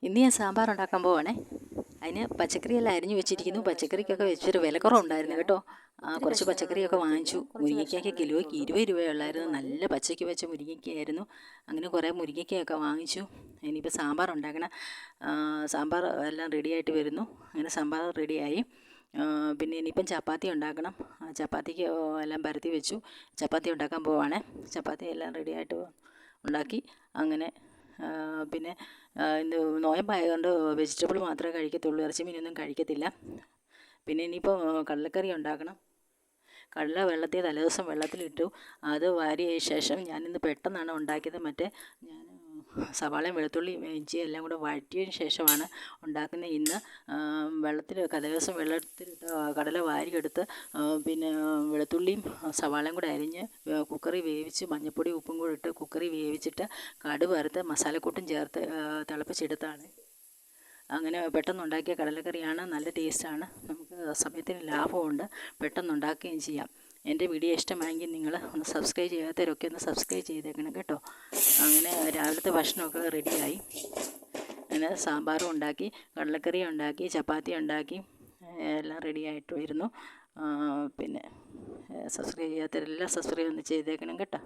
ഇന്ന് ഞാൻ സാമ്പാർ ഉണ്ടാക്കാൻ പോവാണേ. അതിന് പച്ചക്കറിയെല്ലാം അരിഞ്ഞു വെച്ചിരിക്കുന്നു. പച്ചക്കറിക്കൊക്കെ വെച്ചൊരു വിലക്കുറവുണ്ടായിരുന്നു കേട്ടോ. കുറച്ച് പച്ചക്കറിയൊക്കെ വാങ്ങിച്ചു. മുരിങ്ങയ്ക്കൊക്കെ കിലോയ്ക്ക് 20 രൂപയുള്ളായിരുന്നു. നല്ല പച്ചയ്ക്ക് വെച്ച മുരിങ്ങയ്ക്കായിരുന്നു. അങ്ങനെ കുറേ മുരിങ്ങയ്ക്കയൊക്കെ വാങ്ങിച്ചു. ഇനിയിപ്പോൾ സാമ്പാർ ഉണ്ടാക്കണം. സാമ്പാർ എല്ലാം റെഡിയായിട്ട് വരുന്നു. അങ്ങനെ സാമ്പാർ റെഡിയായി. പിന്നെ ഇനിയിപ്പം ചപ്പാത്തി ഉണ്ടാക്കണം. ചപ്പാത്തിക്ക് എല്ലാം പരത്തി വെച്ചു. ചപ്പാത്തി ഉണ്ടാക്കാൻ പോവാണേ. ചപ്പാത്തി എല്ലാം റെഡിയായിട്ട് ഉണ്ടാക്കി. അങ്ങനെ പിന്നെ ഇന്ന് നോയമ്പായതുകൊണ്ട് വെജിറ്റബിൾ മാത്രമേ കഴിക്കത്തുള്ളൂ. ഇറച്ചി മീനൊന്നും കഴിക്കത്തില്ല. പിന്നെ ഇനിയിപ്പോൾ കടലക്കറി ഉണ്ടാക്കണം. കടല വെള്ളത്തിൽ തലേദിവസം വെള്ളത്തിലിട്ടു. അത് വാരിയ ശേഷം ഞാനിന്ന് പെട്ടെന്നാണ് ഉണ്ടാക്കിയത്. ഞാൻ സവാളയും വെളുത്തുള്ളിയും ഇഞ്ചിയും എല്ലാം കൂടെ വഴറ്റിയതിന് ശേഷമാണ് ഉണ്ടാക്കുന്നത്. ഇന്ന് തലേദിവസം വെള്ളത്തിലിട്ട് കടല വാരിയെടുത്ത് പിന്നെ വെളുത്തുള്ളിയും സവാളയും കൂടെ അരിഞ്ഞ് കുക്കറിൽ വേവിച്ച് മഞ്ഞൾപ്പൊടി ഉപ്പും കൂടെ ഇട്ട് കുക്കറിൽ വേവിച്ചിട്ട് കടുക് വറുത്ത് മസാലക്കൂട്ടും ചേർത്ത് തിളപ്പിച്ചെടുത്താണ്. അങ്ങനെ പെട്ടെന്നുണ്ടാക്കിയ കടലക്കറിയാണ്. നല്ല ടേസ്റ്റാണ്. നമുക്ക് സമയത്തിന് ലാഭമുണ്ട്. പെട്ടെന്നുണ്ടാക്കുകയും ചെയ്യാം. എൻ്റെ വീഡിയോ ഇഷ്ടമായെങ്കിൽ നിങ്ങൾ ഒന്ന് സബ്സ്ക്രൈബ് ചെയ്യാത്തവരൊക്കെ ഒന്ന് സബ്സ്ക്രൈബ് ചെയ്തേക്കണം കേട്ടോ. അങ്ങനെ രാവിലത്തെ ഭക്ഷണമൊക്കെ റെഡിയായി. അങ്ങനെ സാമ്പാറും ഉണ്ടാക്കി, കടലക്കറിയും ഉണ്ടാക്കി, ചപ്പാത്തി ഉണ്ടാക്കി, എല്ലാം റെഡിയായിട്ട് വരുന്നു. പിന്നെ സബ്സ്ക്രൈബ് ചെയ്യാത്തവരെല്ലാം സബ്സ്ക്രൈബ് ഒന്ന് ചെയ്തേക്കണം കേട്ടോ.